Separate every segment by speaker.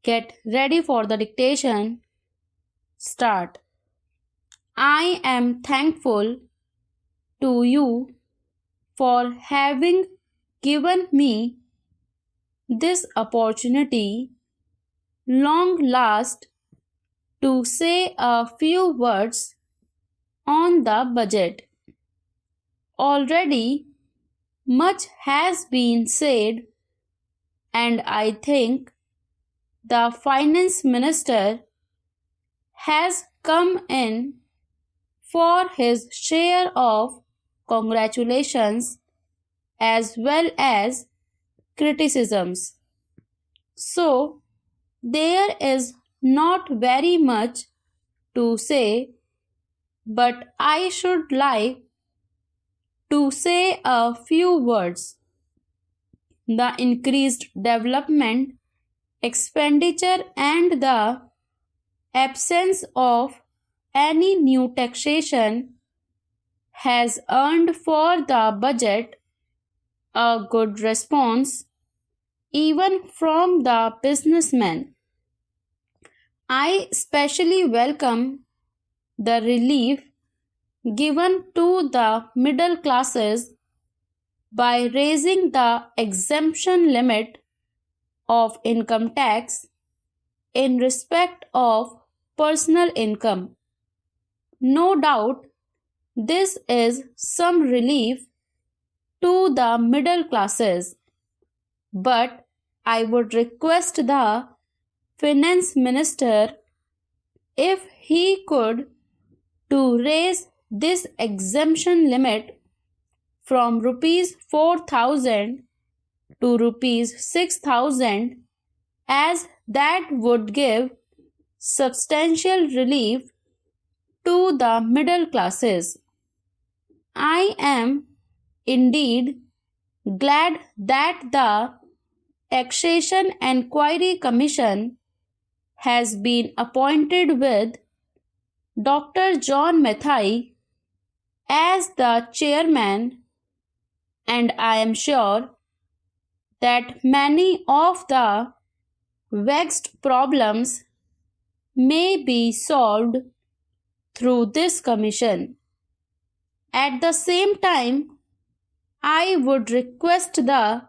Speaker 1: Get ready for the dictation. Start. I am thankful to you for having given me this opportunity, long last, to say a few words on the budget. Already much has been said, and I think the finance minister has come in for his share of congratulations as well as criticisms. So, there is not very much to say, but I should like to say a few words. The increased development expenditure and the absence of any new taxation has earned for the budget a good response even from the businessmen. I especially welcome the relief given to the middle classes by raising the exemption limit of income tax in respect of personal income. No doubt, this is some relief to the middle classes, but I would request the finance minister, if he could, to raise this exemption limit from rupees 4,000 to rupees 6,000, as that would give substantial relief to the middle classes. I am indeed glad that the Taxation Enquiry Commission has been appointed with Dr. John Mathai as the chairman, and I am sure that many of the vexed problems may be solved through this commission. At the same time, I would request the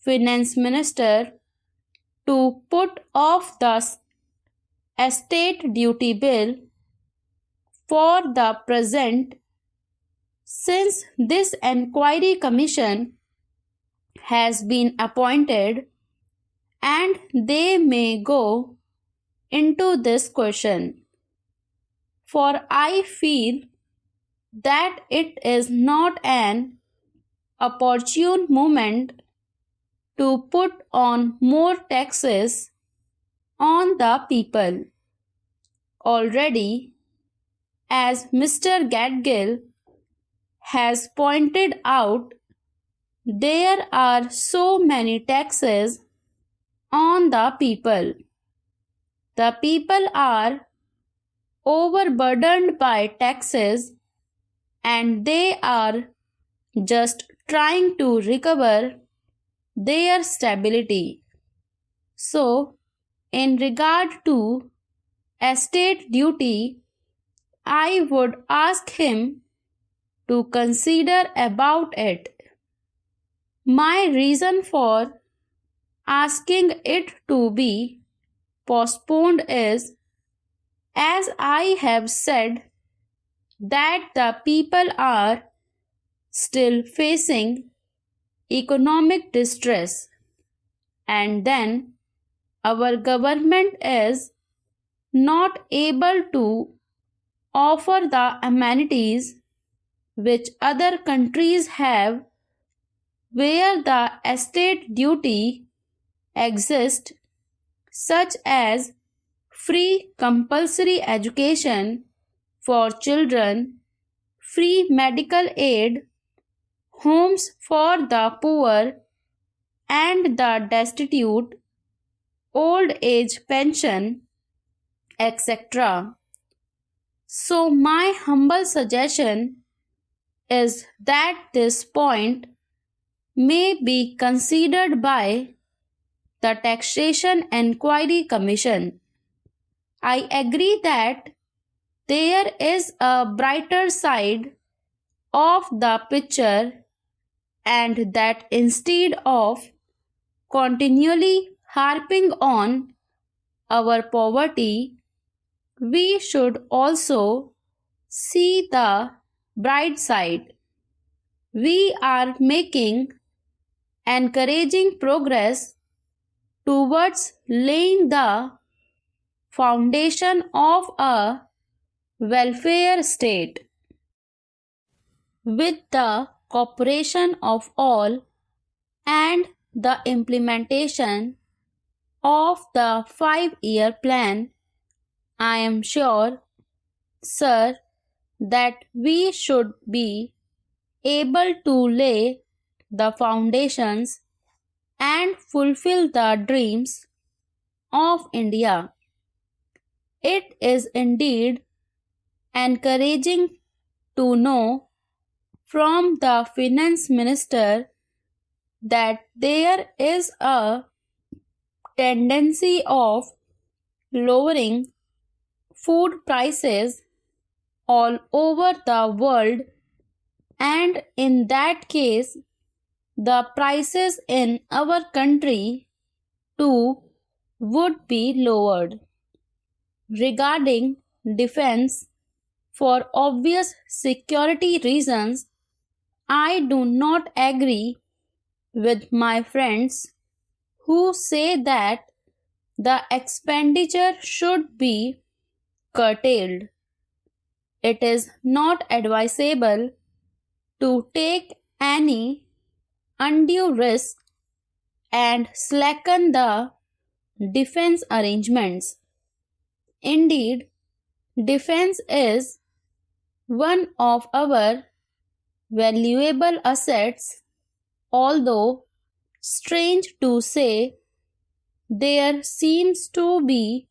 Speaker 1: finance minister to put off the estate duty bill for the present, since this enquiry commission has been appointed and they may go into this question. For I feel that it is not an opportune moment to put on more taxes on the people. Already, as Mr. Gadgil has pointed out, there are so many taxes on the people. The people are overburdened by taxes and they are just trying to recover their stability. So, in regard to estate duty, I would ask him to consider about it. My reason for asking it to be postponed is, as I have said, that the people are still facing economic distress, and then our government is not able to offer the amenities which other countries have, where the estate duty exists, such as free compulsory education for children, free medical aid, homes for the poor and the destitute, old age pension, etc. So my humble suggestion is that this point may be considered by the Taxation Enquiry Commission. I agree that there is a brighter side of the picture and that instead of continually harping on our poverty, we should also see the bright side. We are making encouraging progress towards laying the foundation of a welfare state. With the cooperation of all and the implementation of the 5-year plan, I am sure, sir, that we should be able to lay the foundations and fulfill the dreams of India. It is indeed encouraging to know from the finance minister that there is a tendency of lowering food prices all over the world, and in that case the prices in our country too would be lowered. Regarding defense, for obvious security reasons, I do not agree with my friends who say that the expenditure should be curtailed. It is not advisable to take any undue risk and slacken the defense arrangements. Indeed, defense is one of our valuable assets, although strange to say, there seems to be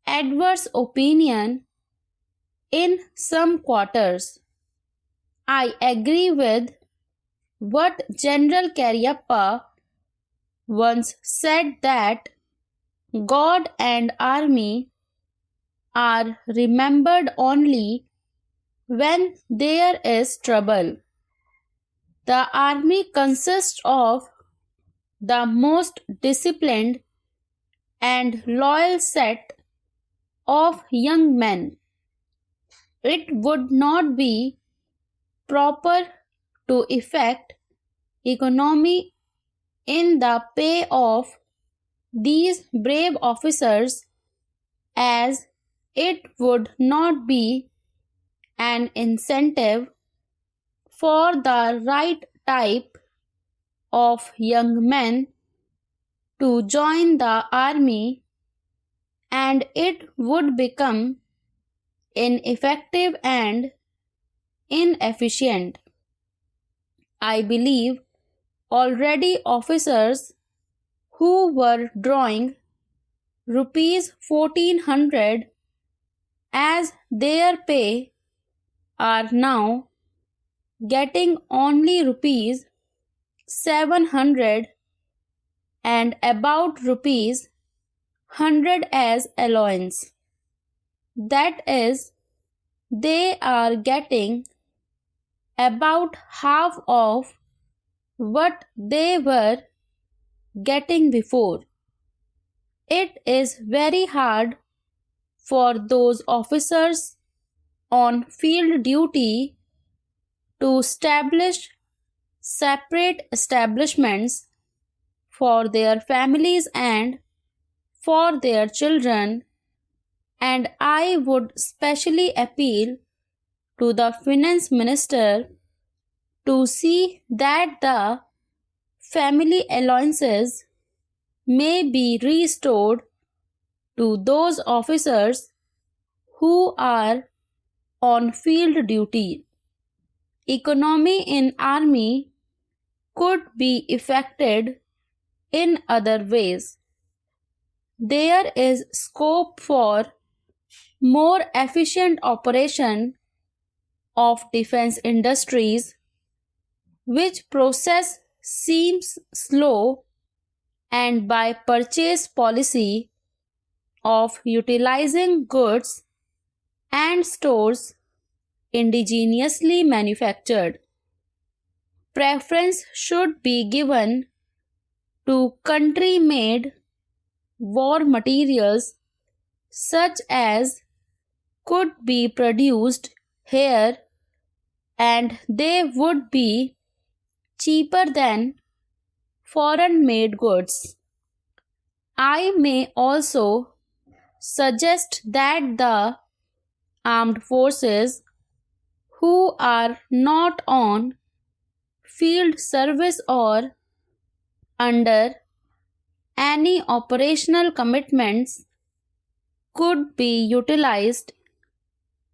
Speaker 1: adverse opinion in some quarters. I agree with what General Cariappa once said, that God and army are remembered only when there is trouble. The army consists of the most disciplined and loyal set of young men. It would not be proper to effect economy in the pay of these brave officers, as it would not be an incentive for the right type of young men to join the army, and it would become ineffective and inefficient. I believe already officers who were drawing rupees 1400 as their pay are now getting only rupees 700 and about rupees 100 as allowance. That is, they are getting about half of what they were getting before. It is very hard for those officers on field duty to establish separate establishments for their families and for their children, and I would specially appeal to the finance minister to see that the family allowances may be restored to those officers who are on field duty. Economy in army could be effected in other ways. There is scope for more efficient operation of defense industries, which process seems slow and by purchase policy of utilizing goods and stores indigenously manufactured. Preference should be given to country-made war materials such as could be produced here and they would be cheaper than foreign-made goods. I may also suggest that the armed forces who are not on field service or under any operational commitments could be utilized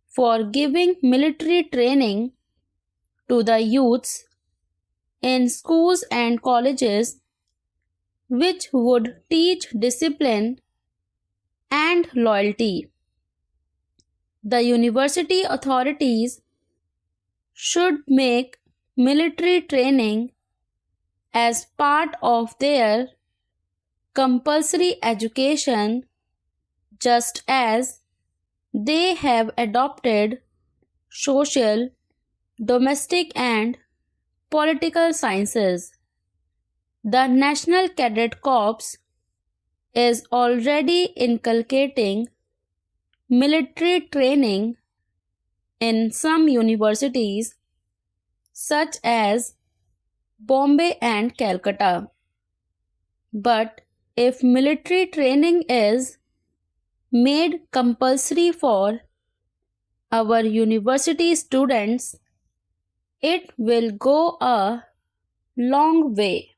Speaker 1: for giving military training to the youths in schools and colleges, which would teach discipline and loyalty. The university authorities should make military training as part of their compulsory education, just as they have adopted social, domestic, and political sciences. The National Cadet Corps is already inculcating military training in some universities such as Bombay and Calcutta. But if military training is made compulsory for our university students, it will go a long way.